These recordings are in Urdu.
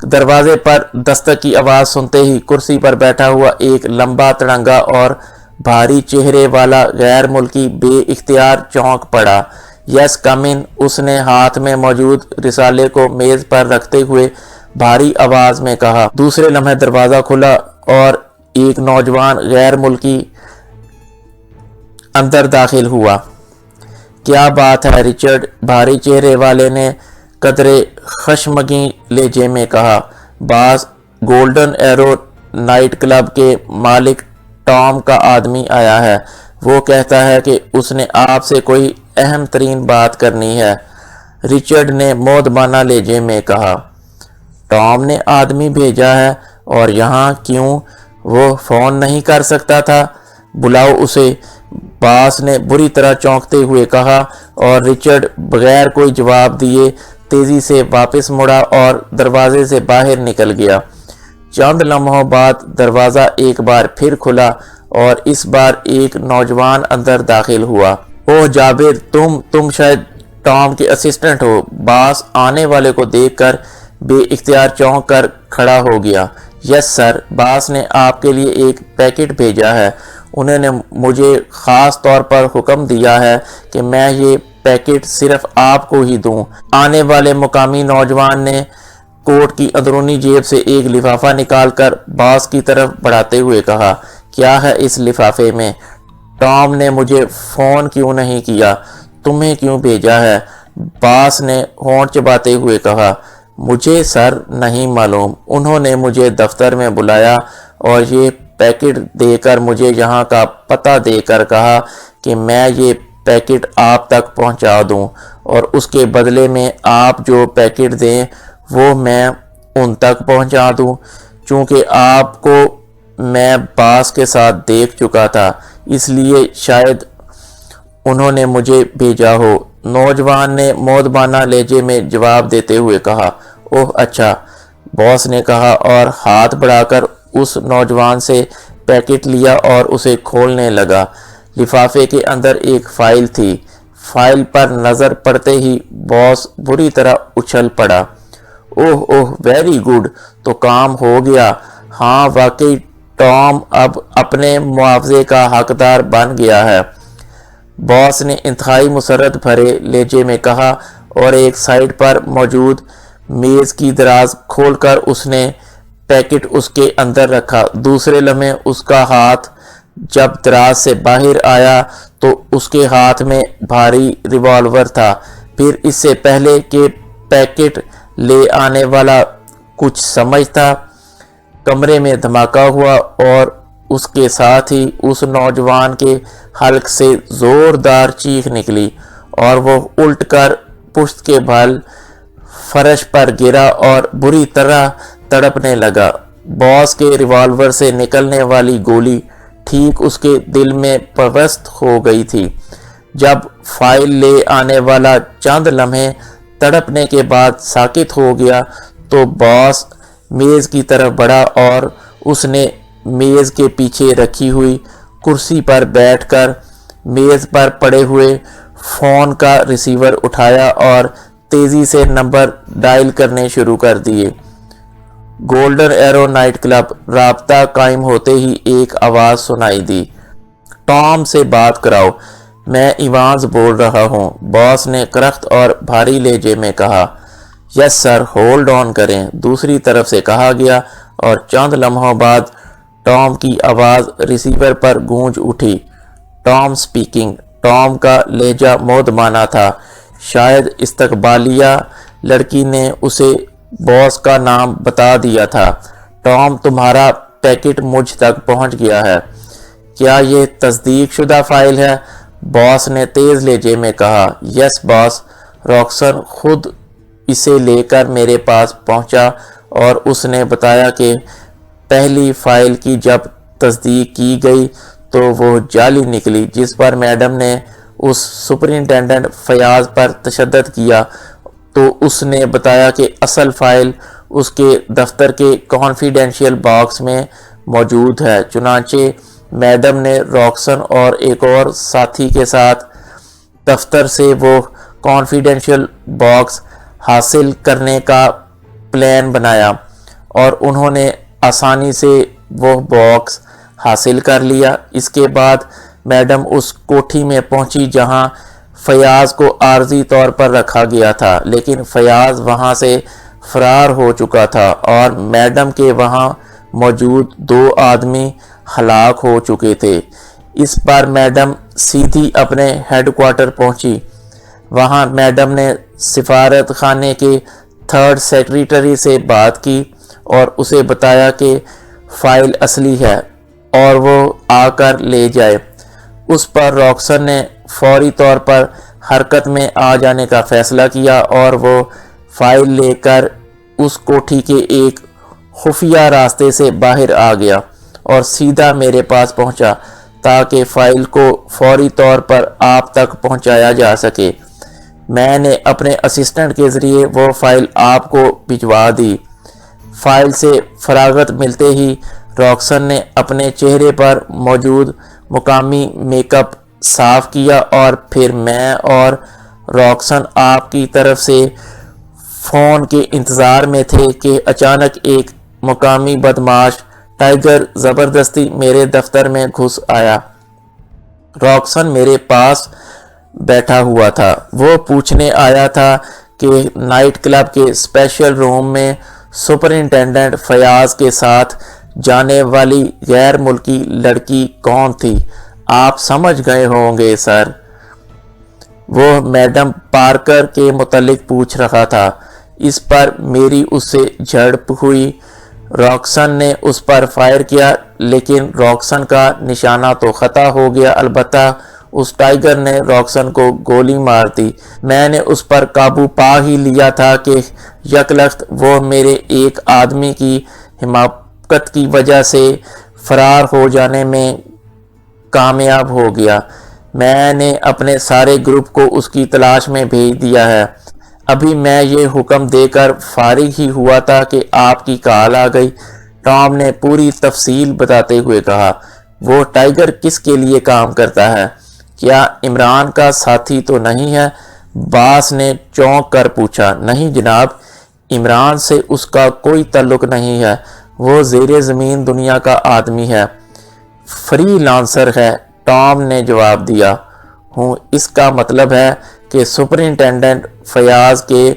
دروازے پر دستک کی آواز سنتے ہی کرسی پر بیٹھا ہوا ایک لمبا تڑنگا اور بھاری چہرے والا غیر ملکی بے اختیار چونک پڑا۔ یس کم ان، اس نے ہاتھ میں موجود رسالے کو میز پر رکھتے ہوئے بھاری آواز میں کہا۔ دوسرے لمحے دروازہ کھلا اور ایک نوجوان غیر ملکی اندر داخل ہوا۔ کیا بات ہے رچرڈ، بھاری چہرے والے نے قدرے خشمگین لہجے میں کہا۔ باس، گولڈن ایرو نائٹ کلب کے مالک ٹام کا آدمی آیا ہے، وہ کہتا ہے کہ اس نے آپ سے کوئی اہم ترین بات کرنی ہے، رچرڈ نے مودبانہ لہجے میں کہا۔ ٹام نے آدمی بھیجا ہے اور یہاں کیوں؟ وہ فون نہیں کر سکتا تھا؟ بلاؤ اسے، باس نے بری طرح چونکتے ہوئے کہا، اور رچرڈ بغیر کوئی جواب دیے تیزی سے واپس مڑا اور دروازے سے باہر نکل گیا۔ چند لمحوں بعد دروازہ ایک بار پھر کھلا اور اس بار ایک نوجوان اندر داخل ہوا۔ اوہ جابر، تم شاید ٹام کے اسسٹنٹ ہو۔ باس آنے والے کو دیکھ کر بے اختیار چونک کر کھڑا ہو گیا۔ یس سر، باس نے آپ کے لیے ایک پیکٹ بھیجا ہے، انہوں نے مجھے خاص طور پر حکم دیا ہے کہ میں یہ پیکٹ صرف آپ کو ہی دوں۔ آنے والے مقامی نوجوان نے کوٹ کی اندرونی جیب سے ایک لفافہ نکال کر باس کی طرف بڑھاتے ہوئے کہا۔ کیا ہے اس لفافے میں؟ ٹام نے مجھے فون کیوں نہیں کیا؟ تمہیں کیوں بھیجا ہے؟ باس نے ہونٹ چباتے ہوئے کہا۔ مجھے سر نہیں معلوم، انہوں نے مجھے دفتر میں بلایا اور یہ پیکٹ دے کر مجھے یہاں کا پتہ دے کر کہا کہ میں یہ پیکٹ آپ تک پہنچا دوں، اور اس کے بدلے میں آپ جو پیکٹ دیں وہ میں ان تک پہنچا دوں۔ چونکہ آپ کو میں باس کے ساتھ دیکھ چکا تھا، اس لیے شاید انہوں نے مجھے بھیجا ہو، نوجوان نے مودبانہ لہجے میں جواب دیتے ہوئے کہا۔ اوہ اچھا، باس نے کہا اور ہاتھ بڑھا کر اس نوجوان سے پیکٹ لیا اور اسے کھولنے لگا۔ لفافے کے اندر ایک فائل تھی۔ فائل پر نظر پڑتے ہی باس بری طرح اچھل پڑا۔ اوہ ویری گڈ، تو کام ہو گیا۔ ہاں واقعی ٹام اب اپنے معاوضے کا حقدار بن گیا ہے، باس نے انتہائی مسرت بھرے لہجے میں کہا، اور ایک سائڈ پر موجود میز کی دراز کھول کر اس نے پیکٹ اس کے اندر رکھا۔ دوسرے لمحے اس کا ہاتھ جب دراز سے باہر آیا تو اس کے ہاتھ میں بھاری ریوالور تھا۔ پھر اس سے پہلے کہ پیکٹ لے آنے والا کچھ سمجھتا، کمرے میں دھماکہ ہوا اور اس کے ساتھ ہی اس نوجوان کے حلق سے زوردار چیخ نکلی اور وہ الٹ کر پشت کے بھل فرش پر گرا اور بری طرح تڑپنے لگا۔ باس کے ریوالور سے نکلنے والی گولی ٹھیک اس کے دل میں پیوست ہو گئی تھی۔ جب فائل لے آنے والا چند لمحے تڑپنے کے بعد ساکت ہو گیا تو باس میز کی طرف بڑھا اور اس نے میز کے پیچھے رکھی ہوئی کرسی پر بیٹھ کر میز پر پڑے ہوئے فون کا ریسیور اٹھایا اور تیزی سے نمبر ڈائل کرنے شروع کر دیے۔ Golden arrow night club. رابطہ قائم ہوتے ہی ایک آواز سنائی دی۔ ٹام سے بات کراؤ، میں ایوانز بول رہا ہوں، باس نے کرخت اور بھاری لہجے میں کہا۔ یس سر، ہولڈ آن کریں، دوسری طرف سے کہا گیا، اور چند لمحوں بعد ٹام کی آواز ریسیور پر گونج اٹھی۔ Tom speaking. ٹام کا لہجہ مودبانہ تھا، شاید استقبالیہ لڑکی نے اسے باس کا نام بتا دیا تھا۔ ٹام، تمہارا پیکٹ مجھ تک پہنچ گیا ہے۔ کیا یہ تصدیق شدہ فائل ہے؟ باس نے تیز لہجے میں کہا۔ یس باس، راکسن خود اسے لے کر میرے پاس پہنچا اور اس نے بتایا کہ پہلی فائل کی جب تصدیق کی گئی تو وہ جعلی نکلی، جس پر میڈم نے اس سپرنٹینڈنٹ فیاض پر تشدد کیا تو اس نے بتایا کہ اصل فائل اس کے دفتر کے کانفیڈینشیل باکس میں موجود ہے۔ چنانچہ میڈم نے راکسن اور ایک اور ساتھی کے ساتھ دفتر سے وہ کانفیڈینشیل باکس حاصل کرنے کا پلان بنایا۔ اور انہوں نے آسانی سے وہ باکس حاصل کر لیا۔ اس کے بعد میڈم اس کوٹھی میں پہنچی جہاں فیاض کو عارضی طور پر رکھا گیا تھا، لیکن فیاض وہاں سے فرار ہو چکا تھا اور میڈم کے وہاں موجود 2 آدمی ہلاک ہو چکے تھے۔ اس پر میڈم سیدھی اپنے ہیڈ کوارٹر پہنچی۔ وہاں میڈم نے سفارت خانے کے 3rd سیکریٹری سے بات کی اور اسے بتایا کہ فائل اصلی ہے اور وہ آ کر لے جائے۔ اس پر روکسن نے فوری طور پر حرکت میں آ جانے کا فیصلہ کیا اور وہ فائل لے کر اس کوٹھی کے ایک خفیہ راستے سے باہر آ گیا اور سیدھا میرے پاس پہنچا تاکہ فائل کو فوری طور پر آپ تک پہنچایا جا سکے۔ میں نے اپنے اسسٹنٹ کے ذریعے وہ فائل آپ کو بھجوا دی۔ فائل سے فراغت ملتے ہی روکسن نے اپنے چہرے پر موجود مقامی میک اپ صاف کیا اور پھر میں اور روکسن آپ کی طرف سے فون کے انتظار میں تھے کہ اچانک ایک مقامی بدماش ٹائیگر زبردستی میرے دفتر میں گھس آیا۔ روکسن میرے پاس بیٹھا ہوا تھا۔ وہ پوچھنے آیا تھا کہ نائٹ کلب کے اسپیشل روم میں سپرنٹینڈنٹ فیاض کے ساتھ جانے والی غیر ملکی لڑکی کون تھی؟ آپ سمجھ گئے ہوں گے سر۔ وہ میڈم پارکر کے متعلق پوچھ رہا تھا۔ اس پر میری اس سے جھڑپ ہوئی۔ روکسن نے اس پر فائر کیا لیکن روکسن کا نشانہ تو خطا ہو گیا، البتہ اس ٹائیگر نے روکسن کو گولی مار دی۔ میں نے اس پر قابو پا ہی لیا تھا کہ یکلخت وہ میرے ایک آدمی کی حماقت کی وجہ سے فرار ہو جانے میں کامیاب ہو گیا۔ میں نے اپنے سارے گروپ کو اس کی تلاش میں بھیج دیا ہے۔ ابھی میں یہ حکم دے کر فارغ ہی ہوا تھا کہ آپ کی کال آ گئی۔ ٹام نے پوری تفصیل بتاتے ہوئے کہا۔ وہ ٹائیگر کس کے لیے کام کرتا ہے؟ کیا عمران کا ساتھی تو نہیں ہے؟ باس نے چونک کر پوچھا۔ نہیں جناب، عمران سے اس کا کوئی تعلق نہیں ہے۔ وہ زیر زمین دنیا کا آدمی ہے، فری لانسر ہے، ٹام نے جواب دیا۔ ہوں، اس کا مطلب ہے کہ سپرنٹینڈنٹ فیاض کے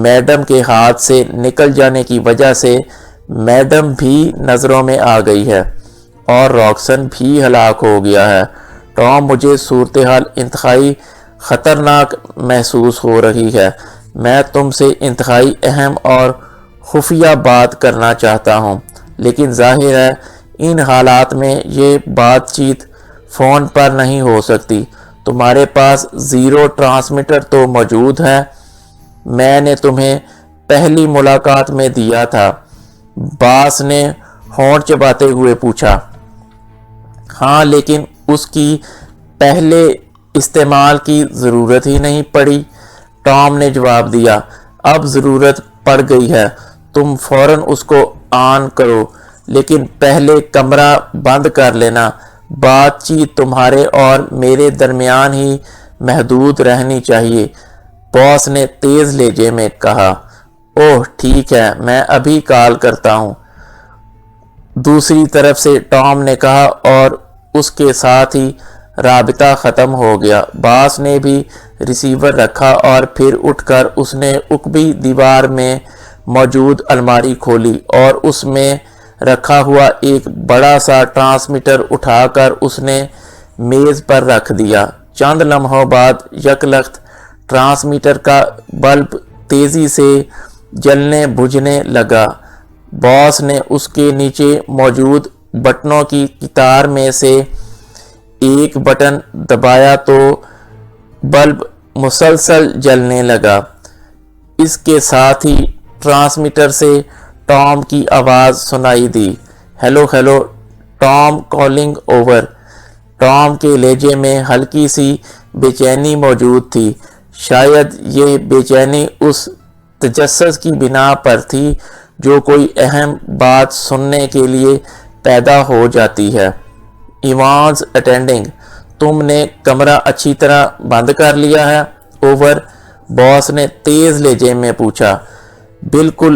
میڈم کے ہاتھ سے نکل جانے کی وجہ سے میڈم بھی نظروں میں آ گئی ہے اور روکسن بھی ہلاک ہو گیا ہے۔ ٹام، مجھے صورتحال انتہائی خطرناک محسوس ہو رہی ہے۔ میں تم سے انتہائی اہم اور خفیہ بات کرنا چاہتا ہوں، لیکن ظاہر ہے ان حالات میں یہ بات چیت فون پر نہیں ہو سکتی۔ تمہارے پاس 0 ٹرانسمیٹر تو موجود ہے؟ میں نے تمہیں پہلی ملاقات میں دیا تھا، باس نے ہونٹ چباتے ہوئے پوچھا۔ ہاں، لیکن اس کی پہلے استعمال کی ضرورت ہی نہیں پڑی، ٹام نے جواب دیا۔ اب ضرورت پڑ گئی ہے، تم فوراً اس کو آن کرو، لیکن پہلے کمرہ بند کر لینا۔ بات چیت تمہارے اور میرے درمیان ہی محدود رہنی چاہیے، باس نے تیز لہجے میں کہا۔ اوہ ٹھیک ہے، میں ابھی کال کرتا ہوں، دوسری طرف سے ٹام نے کہا اور اس کے ساتھ ہی رابطہ ختم ہو گیا۔ باس نے بھی ریسیور رکھا اور پھر اٹھ کر اس نے عقبی دیوار میں موجود الماری کھولی اور اس میں رکھا ہوا ایک بڑا سا ٹرانسمیٹر اٹھا کر اس نے میز پر رکھ دیا۔ چند لمحوں بعد یکلخت ٹرانسمیٹر کا بلب تیزی سے جلنے بجھنے لگا۔ باس نے اس کے نیچے موجود بٹنوں کی قطار میں سے ایک بٹن دبایا تو بلب مسلسل جلنے لگا۔ اس کے ساتھ ہی ٹرانسمیٹر سے ٹام کی آواز سنائی دی۔ Hello hello Tom, calling over. Tom کے لہجے میں ہلکی سی بے چینی موجود تھی، شاید یہ بے چینی اس تجسس کی بنا پر تھی جو کوئی اہم بات سننے کے لیے پیدا ہو جاتی ہے۔ ایوانز اٹینڈنگ، تم نے کمرہ اچھی طرح بند کر لیا ہے؟ اوور، باس نے تیز لہجے میں پوچھا۔ بالکل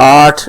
8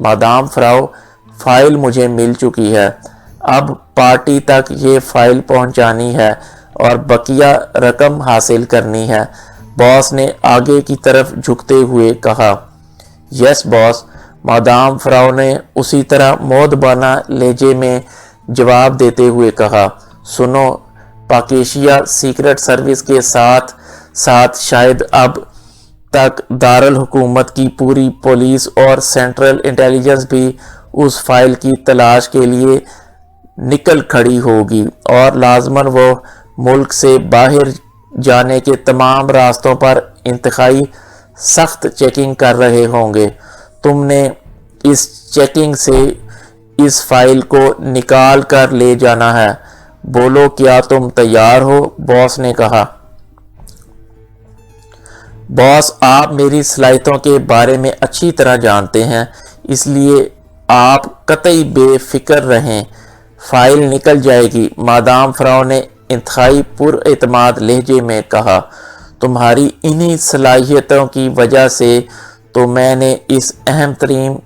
مادام فراو، فائل مجھے مل چکی ہے، اب پارٹی تک یہ فائل پہنچانی ہے اور بقیہ رقم حاصل کرنی ہے، باس نے آگے کی طرف جھکتے ہوئے کہا۔ یس باس، مادام فراو نے اسی طرح مؤدبانہ لہجے میں جواب دیتے ہوئے کہا۔ سنو، پاکیشیا سیکرٹ سروس کے ساتھ ساتھ شاید اب تک دارالحکومت کی پوری پولیس اور سینٹرل انٹیلیجنس بھی اس فائل کی تلاش کے لیے نکل کھڑی ہوگی، اور لازماً وہ ملک سے باہر جانے کے تمام راستوں پر انتہائی سخت چیکنگ کر رہے ہوں گے۔ تم نے اس چیکنگ سے اس فائل کو نکال کر لے جانا ہے۔ بولو، کیا تم تیار ہو؟ باس نے کہا۔ باس، آپ میری صلاحیتوں کے بارے میں اچھی طرح جانتے ہیں، اس لیے آپ قطعی بے فکر رہیں، فائل نکل جائے گی، مادام فراو نے انتہائی پر اعتماد لہجے میں کہا۔ تمہاری انہی صلاحیتوں کی وجہ سے تو میں نے اس اہم ترین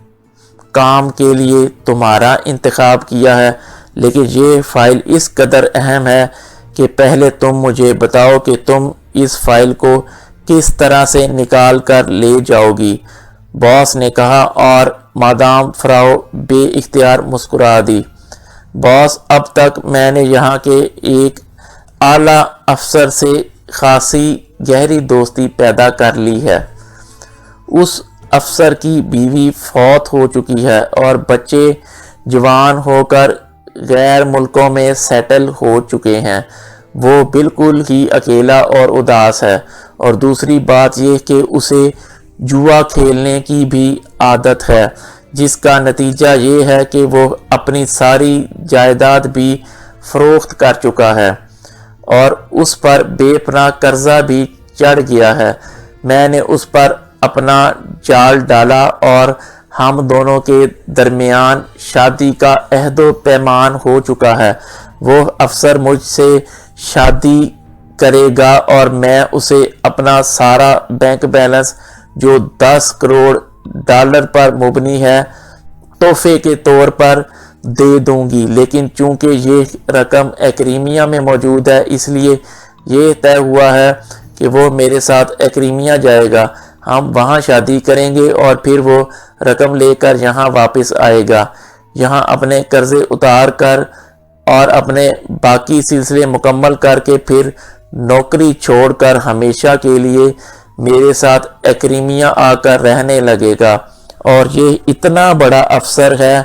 کام کے لیے تمہارا انتخاب کیا ہے، لیکن یہ فائل اس قدر اہم ہے کہ پہلے تم مجھے بتاؤ کہ تم اس فائل کو کس طرح سے نکال کر لے جاؤ گی، باس نے کہا، اور مادام فراو بے اختیار مسکرا دی۔ باس، اب تک میں نے یہاں کے ایک اعلیٰ افسر سے خاصی گہری دوستی پیدا کر لی ہے۔ اس افسر کی بیوی فوت ہو چکی ہے اور بچے جوان ہو کر غیر ملکوں میں سیٹل ہو چکے ہیں۔ وہ بالکل ہی اکیلا اور اداس ہے، اور دوسری بات یہ کہ اسے جوا کھیلنے کی بھی عادت ہے، جس کا نتیجہ یہ ہے کہ وہ اپنی ساری جائیداد بھی فروخت کر چکا ہے اور اس پر بے پناہ قرضہ بھی چڑھ گیا ہے۔ میں نے اس پر اپنا جال ڈالا اور ہم دونوں کے درمیان شادی کا عہد و پیمان ہو چکا ہے۔ وہ افسر مجھ سے شادی کرے گا اور میں اسے اپنا سارا بینک بیلنس، جو $10 کروڑ پر مبنی ہے، تحفے کے طور پر دے دوں گی، لیکن چونکہ یہ رقم ایکریمیا میں موجود ہے، اس لیے یہ طے ہوا ہے کہ وہ میرے ساتھ ایکریمیا جائے گا، ہم وہاں شادی کریں گے اور پھر وہ رقم لے کر یہاں واپس آئے گا، یہاں اپنے قرضے اتار کر اور اپنے باقی سلسلے مکمل کر کے پھر نوکری چھوڑ کر ہمیشہ کے لیے میرے ساتھ ایکریمیا آ کر رہنے لگے گا، اور یہ اتنا بڑا افسر ہے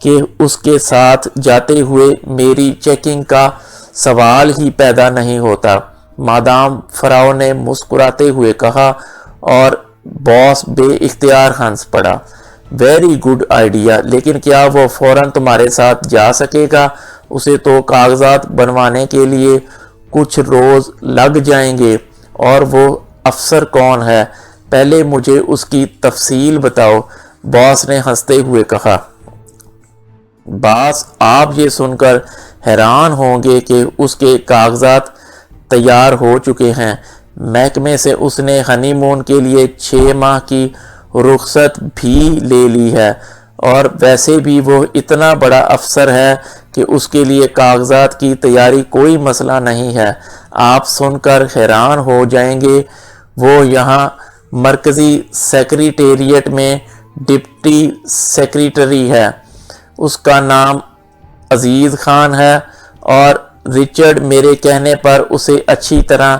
کہ اس کے ساتھ جاتے ہوئے میری چیکنگ کا سوال ہی پیدا نہیں ہوتا، مادام فراو نے مسکراتے ہوئے کہا، اور باس بے اختیار ہنس پڑا۔ ویری گڈ آئیڈیا، لیکن کیا وہ فوراً تمہارے ساتھ جا سکے گا؟ اسے تو کاغذات بنوانے کے لیے کچھ روز لگ جائیں گے، اور وہ افسر کون ہے؟ پہلے مجھے اس کی تفصیل بتاؤ، باس نے ہنستے ہوئے کہا۔ باس، آپ یہ سن کر حیران ہوں گے کہ اس کے کاغذات تیار ہو چکے ہیں، محکمے سے اس نے ہنی مون کے لیے 6 ماہ کی رخصت بھی لے لی ہے، اور ویسے بھی وہ اتنا بڑا افسر ہے کہ اس کے لیے کاغذات کی تیاری کوئی مسئلہ نہیں ہے۔ آپ سن کر حیران ہو جائیں گے، وہ یہاں مرکزی سیکریٹریٹ میں ڈپٹی سیکریٹری ہے، اس کا نام عزیز خان ہے، اور رچرڈ میرے کہنے پر اسے اچھی طرح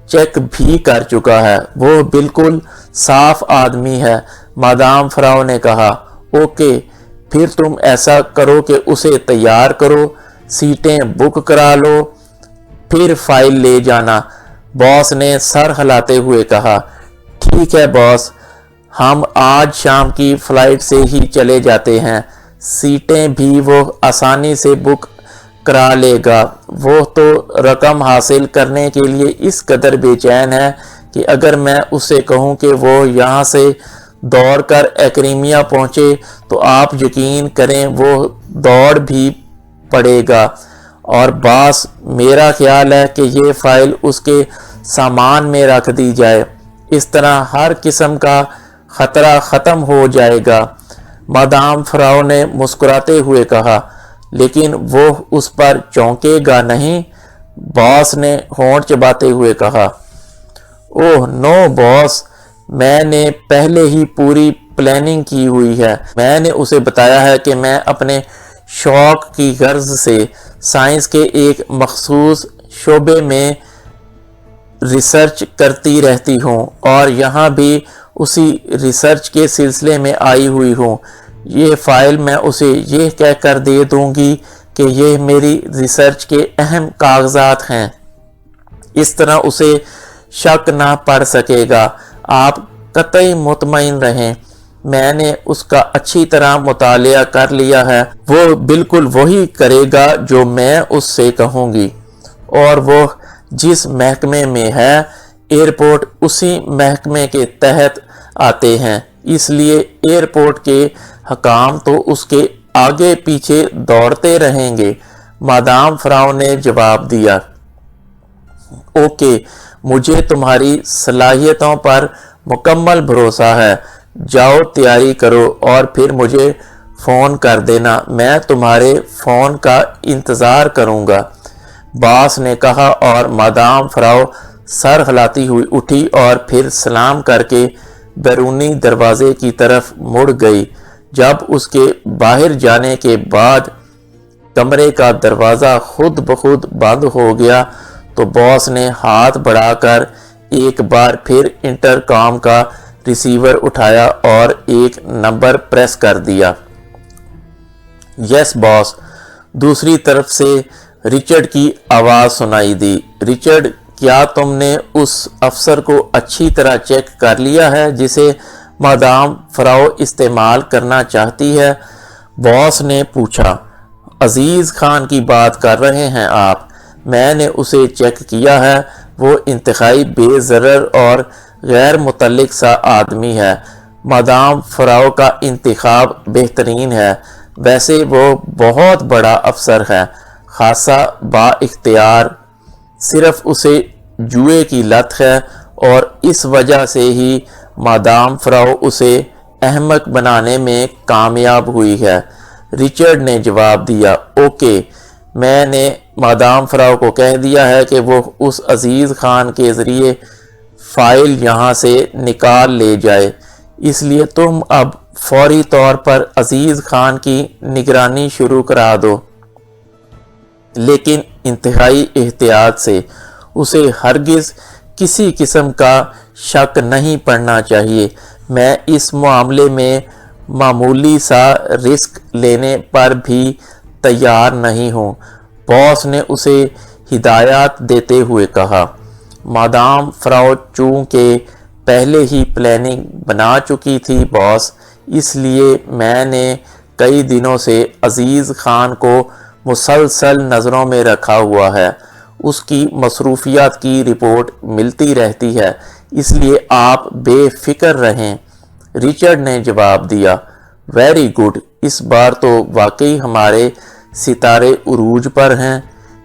چیک بھی کر چکا ہے، وہ بالکل صاف آدمی ہے، مادام فراو نے کہا۔ اوکے، پھر تم ایسا کرو کہ اسے تیار کرو، سیٹیں بک کرا لو، پھر فائل لے جانا، باس نے سر ہلاتے ہوئے کہا۔ ٹھیک ہے باس، ہم آج شام کی فلائٹ سے ہی چلے جاتے ہیں، سیٹیں بھی وہ آسانی سے بک کرا لے گا، وہ تو رقم حاصل کرنے کے لیے اس قدر بے چین ہے کہ اگر میں اسے کہوں کہ وہ یہاں سے دوڑ کر ایکریمیا پہنچے تو آپ یقین کریں وہ دوڑ بھی پڑے گا، اور باس میرا خیال ہے کہ یہ فائل اس کے سامان میں رکھ دی جائے، اس طرح ہر قسم کا خطرہ ختم ہو جائے گا۔ مادام فراو نے مسکراتے ہوئے کہا۔ لیکن وہ اس پر چونکے گا نہیں؟ باس نے ہونٹ چباتے ہوئے کہا۔ اوہ نو باس، میں نے پہلے ہی پوری پلاننگ کی ہوئی ہے۔ میں نے اسے بتایا ہے کہ میں اپنے شوق کی غرض سے سائنس کے ایک مخصوص شعبے میں ریسرچ کرتی رہتی ہوں اور یہاں بھی اسی ریسرچ کے سلسلے میں آئی ہوئی ہوں۔ یہ فائل میں اسے یہ کہہ کر دے دوں گی کہ یہ میری ریسرچ کے اہم کاغذات ہیں۔ اس طرح اسے شک نہ پڑ سکے گا۔ آپ قطعی مطمئن رہیں، میں نے اس کا اچھی طرح مطالعہ کر لیا ہے۔ وہ بالکل وہی کرے گا جو میں اس سے کہوں گی، اور وہ جس محکمے میں ہے ایئرپورٹ اسی محکمے کے تحت آتے ہیں، اس لیے ایئرپورٹ کے حکام تو اس کے آگے پیچھے دوڑتے رہیں گے۔ مادام فراو نے جواب دیا۔ اوکے، مجھے تمہاری صلاحیتوں پر مکمل بھروسہ ہے۔ جاؤ تیاری کرو اور پھر مجھے فون کر دینا، میں تمہارے فون کا انتظار کروں گا، باس نے کہا، اور مادام فراو سر ہلاتی ہوئی اٹھی اور پھر سلام کر کے بیرونی دروازے کی طرف مڑ گئی۔ جب اس کے باہر جانے کے بعد کمرے کا دروازہ خود بخود بند ہو گیا تو باس نے ہاتھ بڑھا کر ایک بار پھر انٹرکام کا ریسیور اٹھایا اور ایک نمبر پریس کر دیا۔ یس باس، دوسری طرف سے رچرڈ کی آواز سنائی دی۔ رچرڈ، کیا تم نے اس افسر کو اچھی طرح چیک کر لیا ہے جسے مادام فراو استعمال کرنا چاہتی ہے؟ باس نے پوچھا۔ عزیز خان کی بات کر رہے ہیں آپ؟ میں نے اسے چیک کیا ہے، وہ انتہائی بے ضرر اور غیر متعلق سا آدمی ہے۔ مادام فراو کا انتخاب بہترین ہے۔ ویسے وہ بہت بڑا افسر ہے، خاصا با اختیار، صرف اسے جوئے کی لت ہے اور اس وجہ سے ہی مادام فراو اسے احمق بنانے میں کامیاب ہوئی ہے۔ رچرڈ نے جواب دیا۔ اوکے، میں نے مادام فراو کو کہہ دیا ہے کہ وہ اس عزیز خان کے ذریعے فائل یہاں سے نکال لے جائے، اس لیے تم اب فوری طور پر عزیز خان کی نگرانی شروع کرا دو، لیکن انتہائی احتیاط سے۔ اسے ہرگز کسی قسم کا شک نہیں پڑنا چاہیے۔ میں اس معاملے میں معمولی سا رسک لینے پر بھی تیار نہیں ہوں، باس نے اسے ہدایات دیتے ہوئے کہا۔ مادام فراو چونکہ پہلے ہی پلاننگ بنا چکی تھی باس، اس لیے میں نے کئی دنوں سے عزیز خان کو مسلسل نظروں میں رکھا ہوا ہے۔ اس کی مصروفیات کی رپورٹ ملتی رہتی ہے، اس لیے آپ بے فکر رہیں، رچرڈ نے جواب دیا۔ ویری گڈ، اس بار تو واقعی ہمارے ستارے عروج پر ہیں۔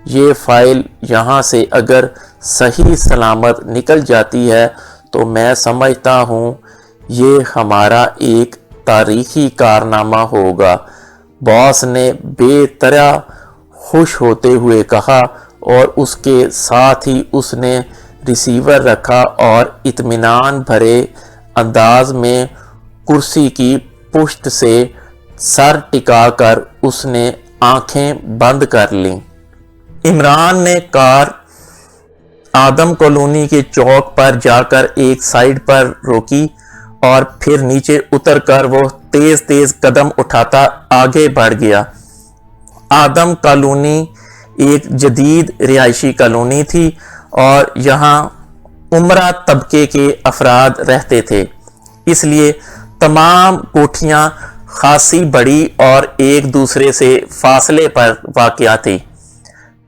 یہ فائل یہاں سے اگر صحیح سلامت نکل جاتی ہے تو میں سمجھتا ہوں یہ ہمارا ایک تاریخی کارنامہ ہوگا، باس نے بے طرح خوش ہوتے ہوئے کہا، اور اس کے ساتھ ہی اس نے ریسیور رکھا اور اطمینان بھرے انداز میں کرسی کی پشت سے سر ٹکا کر اس نے آنکھیں بند کر لیں۔ عمران نے کار آدم کالونی کے چوک پر جا کر ایک سائیڈ پر روکی اور پھر نیچے اتر کر وہ تیز تیز قدم اٹھاتا آگے بڑھ گیا۔ آدم کالونی ایک جدید رہائشی کالونی تھی اور یہاں عمرہ طبقے کے افراد رہتے تھے، اس لیے تمام کوٹھیاں خاصی بڑی اور ایک دوسرے سے فاصلے پر واقع تھی۔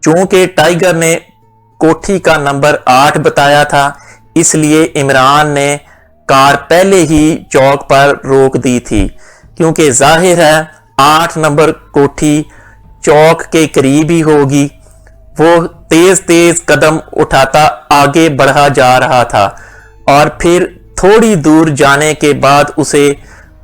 چونکہ ٹائیگر نے کوٹھی کا نمبر 8 بتایا تھا، اس لیے عمران نے کار پہلے ہی چوک پر روک دی تھی، کیونکہ ظاہر ہے 8 نمبر کوٹھی چوک کے قریب ہی ہوگی۔ وہ تیز تیز قدم اٹھاتا آگے بڑھا جا رہا تھا اور پھر تھوڑی دور جانے کے بعد اسے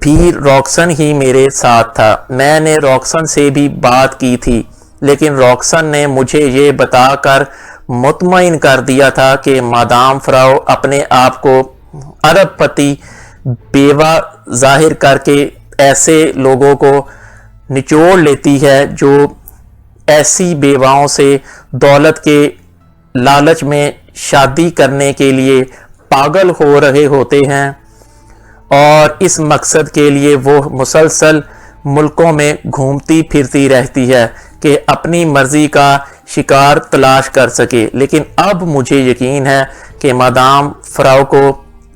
بھی روکسن ہی میرے ساتھ تھا۔ میں نے روکسن سے بھی بات کی تھی، لیکن روکسن نے مجھے یہ بتا کر مطمئن کر دیا تھا کہ مادام فراو اپنے آپ کو ارب پتی بیوہ ظاہر کر کے ایسے لوگوں کو نچوڑ لیتی ہے جو ایسی بیواؤں سے دولت کے لالچ میں شادی کرنے کے لیے پاگل ہو رہے ہوتے ہیں، اور اس مقصد کے لیے وہ مسلسل ملکوں میں گھومتی پھرتی رہتی ہے کہ اپنی مرضی کا شکار تلاش کر سکے۔ لیکن اب مجھے یقین ہے کہ مادام فراو کو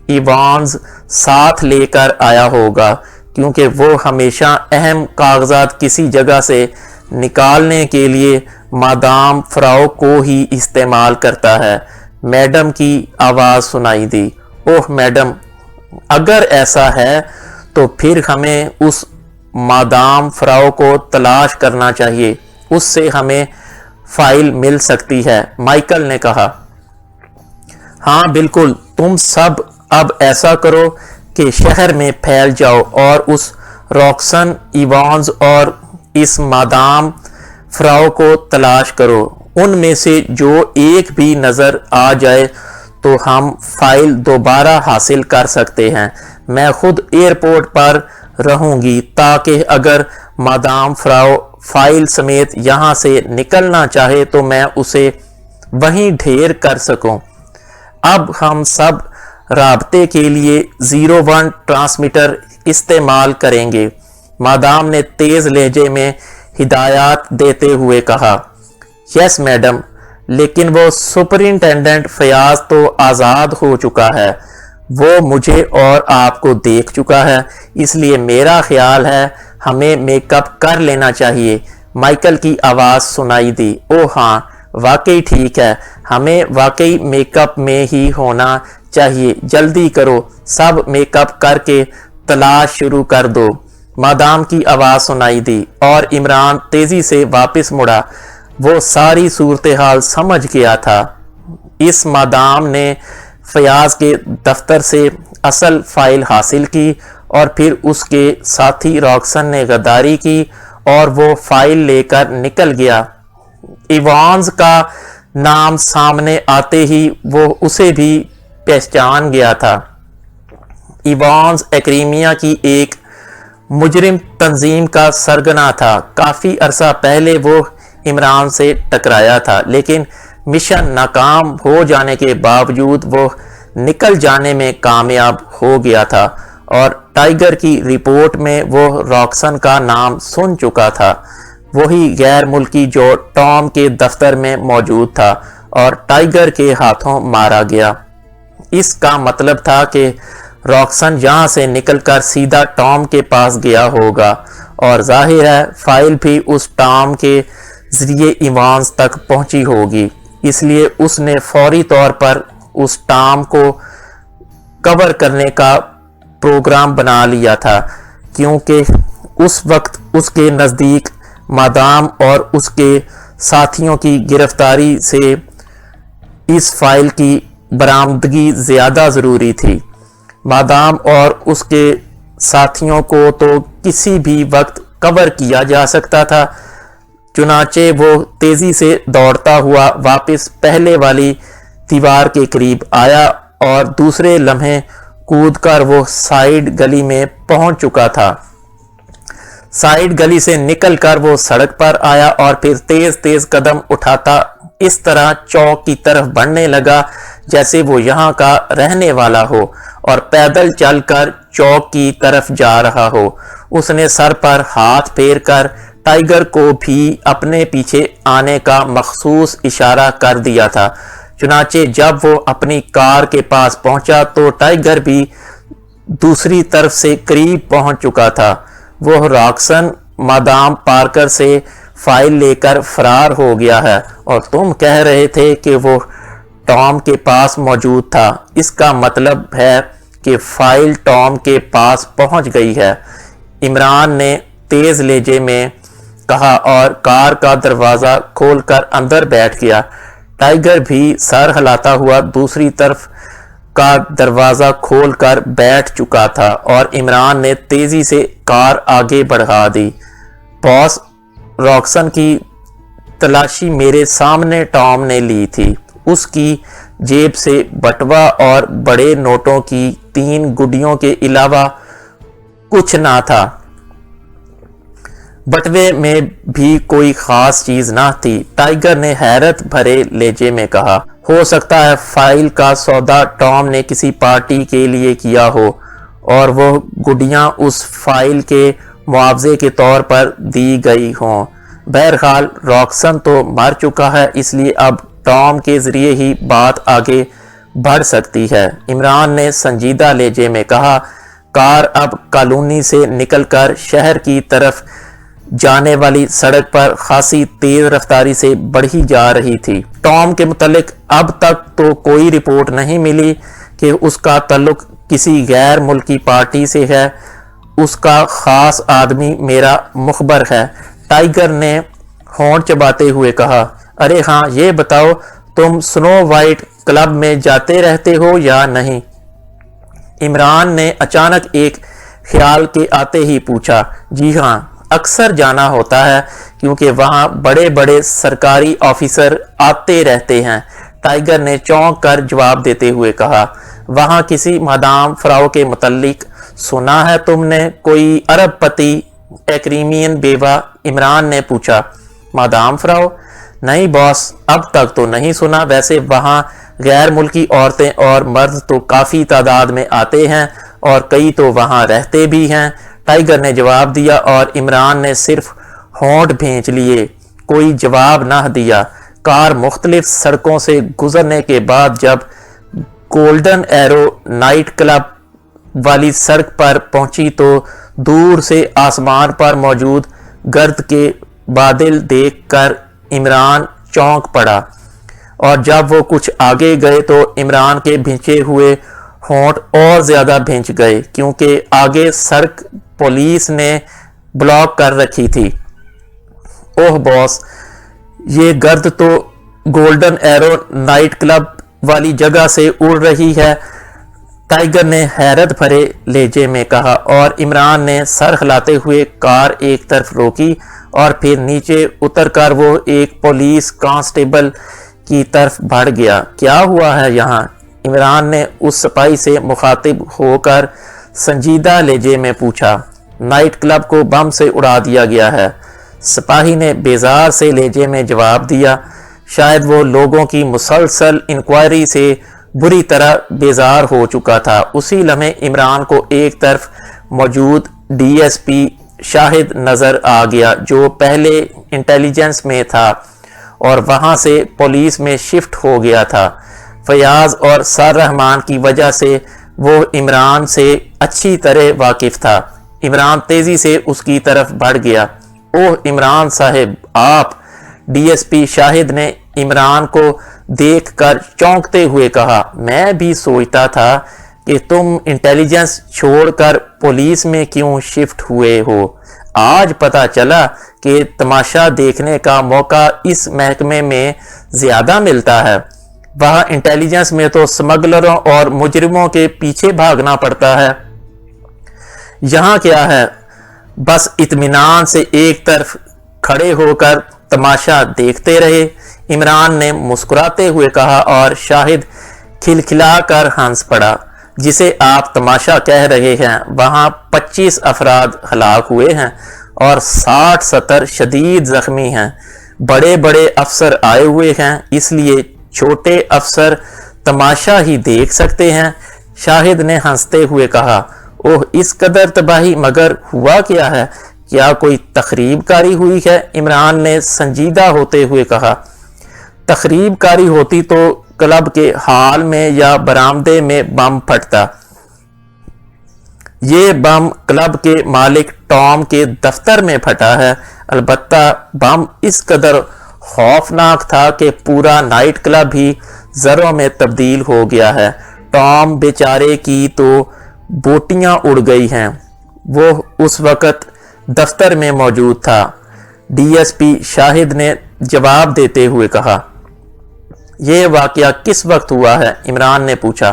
ایوانز ساتھ لے کر آیا ہوگا، کیونکہ وہ ہمیشہ اہم کاغذات کسی جگہ سے نکالنے کے لیے مادام فراو کو ہی استعمال کرتا ہے۔ میڈم کی آواز سنائی دی۔ اوہ میڈم، اگر ایسا ہے تو پھر ہمیں اس مادام فراو کو تلاش کرنا چاہیے، اس سے ہمیں فائل مل سکتی ہے، مائیکل نے کہا۔ ہاں بالکل، تم سب اب ایسا کرو کہ شہر میں پھیل جاؤ اور اس روکسن ایوانز اور اس مادام فراو کو تلاش کرو۔ ان میں سے جو ایک بھی نظر آ جائے تو ہم فائل دوبارہ حاصل کر سکتے ہیں۔ میں خود ایئرپورٹ پر رہوں گی تاکہ اگر مادام فراو فائل سمیت یہاں سے نکلنا چاہے تو میں اسے وہیں ڈھیر کر سکوں۔ اب ہم سب رابطے کے لیے 01 ٹرانسمیٹر استعمال کریں گے، مادام نے تیز لہجے میں ہدایات دیتے ہوئے کہا۔ یس میڈم، لیکن وہ سپرنٹینڈنٹ فیاض تو آزاد ہو چکا ہے، وہ مجھے اور آپ کو دیکھ چکا ہے، اس لیے میرا خیال ہے ہمیں میک اپ کر لینا چاہیے۔ مائیکل کی آواز سنائی دی۔ اوہ ہاں، واقعی ٹھیک ہے، ہمیں واقعی میک اپ میں ہی ہونا چاہیے، جلدی کرو، سب میک اپ کر کے تلاش شروع کر دو۔ مادام کی آواز سنائی دی اور عمران تیزی سے واپس مڑا۔ وہ ساری صورتحال سمجھ گیا تھا۔ اس مادام نے فیاض کے دفتر سے اصل فائل حاصل کی اور پھر اس کے ساتھی راکسن نے غداری کی اور وہ فائل لے کر نکل گیا۔ ایوانز کا نام سامنے آتے ہی وہ اسے بھی پہچان گیا تھا۔ ایوانز ایکریمیا کی ایک مجرم تنظیم کا سرگنا تھا۔ کافی عرصہ پہلے وہ عمران سے ٹکرایا تھا، لیکن مشن ناکام ہو جانے کے باوجود وہ نکل جانے میں کامیاب ہو گیا تھا، اور ٹائیگر کی رپورٹ میں وہ راکسن کا نام سن چکا تھا، وہی غیر ملکی جو ٹام کے دفتر میں موجود تھا اور ٹائیگر کے ہاتھوں مارا گیا۔ اس کا مطلب تھا کہ راکسن یہاں سے نکل کر سیدھا ٹام کے پاس گیا ہوگا، اور ظاہر ہے فائل بھی اس ٹام کے ذریعے ایوانز تک پہنچی ہوگی، اس لیے اس نے فوری طور پر اس ٹام کو کور کرنے کا پروگرام بنا لیا تھا، کیونکہ اس وقت اس کے نزدیک مادام اور اس کے ساتھیوں کی گرفتاری سے اس فائل کی برآمدگی زیادہ ضروری تھی۔ مادام اور اس کے ساتھیوں کو تو کسی بھی وقت کور کیا جا سکتا تھا، چنانچہ وہ تیزی سے دوڑتا ہوا واپس پہلے والی دیوار کے قریب آیا اور دوسرے لمحے کود کر وہ سائیڈ گلی میں پہنچ چکا تھا۔ سائیڈ گلی سے نکل کر وہ سڑک پر آیا اور پھر تیز تیز قدم اٹھاتا اس طرح چوک کی طرف بڑھنے لگا جیسے وہ یہاں کا رہنے والا ہو اور پیدل چل کر چوک کی طرف جا رہا ہو۔ اس نے سر پر ہاتھ پھیر کر ٹائیگر کو بھی اپنے پیچھے آنے کا مخصوص اشارہ کر دیا تھا۔ چنانچہ جب وہ اپنی کار کے پاس پہنچا تو ٹائیگر بھی دوسری طرف سے قریب پہنچ چکا تھا۔ وہ راکسن مادام پارکر سے فائل لے کر فرار ہو گیا ہے، اور تم کہہ رہے تھے کہ وہ ٹام کے پاس موجود تھا۔ اس کا مطلب ہے کہ فائل ٹام کے پاس پہنچ گئی ہے، عمران نے تیز لہجے میں کہا اور کار کا دروازہ کھول کر اندر بیٹھ گیا۔ ٹائیگر بھی سر ہلاتا ہوا دوسری طرف کا دروازہ کھول کر بیٹھ چکا تھا اور عمران نے تیزی سے کار آگے بڑھا دی۔ باس، راکسن کی تلاشی میرے سامنے ٹام نے لی تھی۔ اس کی جیب سے بٹوا اور بڑے نوٹوں کی 3 گڈیوں کے علاوہ کچھ نہ تھا۔ بٹوے میں بھی کوئی خاص چیز نہ تھی۔ ٹائیگر نے حیرت بھرے لہجے میں کہا، ہو سکتا ہے فائل کا سودا ٹام نے کسی پارٹی کے لیے کیا ہو اور وہ گڈیاں اس فائل کے معاوضے کے طور پر دی گئی ہوں۔ بہرحال راکسن تو مر چکا ہے، اس لیے اب ٹام کے ذریعے ہی بات آگے بڑھ سکتی ہے۔ عمران نے سنجیدہ لہجے میں کہا۔ کار اب کالونی سے نکل کر شہر کی طرف جانے والی سڑک پر خاصی تیز رفتاری سے بڑھی جا رہی تھی۔ ٹام کے متعلق اب تک تو کوئی رپورٹ نہیں ملی کہ اس کا تعلق کسی غیر ملکی پارٹی سے ہے۔ اس کا خاص آدمی میرا مخبر ہے۔ ٹائیگر نے ہونٹ چباتے ہوئے کہا، ارے ہاں، یہ بتاؤ تم سنو وائٹ کلب میں جاتے رہتے ہو یا نہیں؟ عمران نے اچانک ایک خیال کے آتے ہی پوچھا۔ جی ہاں، اکثر جانا ہوتا ہے کیونکہ وہاں بڑے بڑے سرکاری آفیسر آتے رہتے ہیں، ٹائیگر نے چونک کر جواب دیتے ہوئے کہا۔ وہاں کسی مادام فراو کے متعلق سنا ہے تم نے؟ کوئی عرب پتی ایکریمین بیوہ؟ عمران نے پوچھا۔ Madam Frau? نہیں باس، اب تک تو نہیں سنا۔ ویسے وہاں غیر ملکی عورتیں اور مرد تو کافی تعداد میں آتے ہیں اور کئی تو وہاں رہتے بھی ہیں، ٹائیگر نے جواب دیا اور عمران نے صرف ہونٹ بھینچ لیے، کوئی جواب نہ دیا۔ کار مختلف سڑکوں سے گزرنے کے بعد جب گولڈن ایرو نائٹ کلب والی سڑک پر پہنچی تو دور سے آسمان پر موجود گرد کے بادل دیکھ کر عمران چونک پڑا، اور جب وہ کچھ آگے گئے تو عمران کے بھینچے ہوئے ہونٹ اور زیادہ بھینچ گئے کیونکہ آگے سڑک پولیس نے بلاک کر رکھی تھی۔ اوہ باس، یہ گرد تو گولڈن ایرو نائٹ کلب والی جگہ سے اڑ رہی ہے، ٹائیگر نے حیرت بھرے لہجے میں کہا، اور عمران نے سر ہلاتے ہوئے کار ایک طرف روکی اور پھر نیچے اتر کر وہ ایک پولیس کانسٹیبل کی طرف بڑھ گیا۔ کیا ہوا ہے یہاں؟ عمران نے اس سپاہی سے مخاطب ہو کر سنجیدہ لہجے میں پوچھا۔ نائٹ کلب کو بم سے اڑا دیا گیا ہے، سپاہی نے بیزار سے لہجے میں جواب دیا۔ شاید وہ لوگوں کی مسلسل انکوائری سے بری طرح بیزار ہو چکا تھا۔ اسی لمحے عمران کو ایک طرف موجود ڈی ایس پی شاہد نظر آ گیا جو پہلے انٹیلیجنس میں تھا اور وہاں سے پولیس میں شفٹ ہو گیا تھا۔ فیاض اور سر رحمان کی وجہ سے وہ عمران سے اچھی طرح واقف تھا۔ عمران تیزی سے اس کی طرف بڑھ گیا۔ اوہ عمران صاحب، آپ! ڈی ایس پی شاہد نے عمران کو دیکھ کر چونکتے ہوئے کہا، میں بھی سوچتا تھا کہ تم انٹیلیجنس چھوڑ کر پولیس میں کیوں شفٹ ہوئے ہو۔ آج پتہ چلا کہ تماشا دیکھنے کا موقع اس محکمے میں زیادہ ملتا ہے۔ وہاں انٹیلیجنس میں تو سمگلروں اور مجرموں کے پیچھے بھاگنا پڑتا ہے، یہاں کیا ہے؟ بس اطمینان سے ایک طرف کھڑے ہو کر تماشا دیکھتے رہے، عمران نے مسکراتے ہوئے کہا، اور شاہد کھلکھلا کر ہنس پڑا۔ جسے آپ تماشا کہہ رہے ہیں، وہاں 25 افراد ہلاک ہوئے ہیں اور 60-70 شدید زخمی ہیں۔ بڑے بڑے افسر آئے ہوئے ہیں، اس لیے چھوٹے افسر تماشا ہی دیکھ سکتے ہیں، شاہد نے ہنستے ہوئے کہا۔ اوہ اس قدر تباہی، مگر ہوا کیا ہے؟ کیا کوئی تخریب کاری ہوئی ہے؟ عمران نے سنجیدہ ہوتے ہوئے کہا۔ تخریب کاری ہوتی تو کلب کے ہال میں یا برآمدے میں بم پھٹتا۔ یہ بم کلب کے مالک ٹام کے دفتر میں پھٹا ہے، البتہ بم اس قدر خوفناک تھا کہ پورا نائٹ کلب ہی ذروں میں تبدیل ہو گیا ہے۔ ٹام بیچارے کی تو بوٹیاں اڑ گئی ہیں۔ وہ اس وقت دفتر میں موجود تھا، ڈی ایس پی شاہد نے جواب دیتے ہوئے کہا۔ یہ واقعہ کس وقت ہوا ہے؟ عمران نے پوچھا۔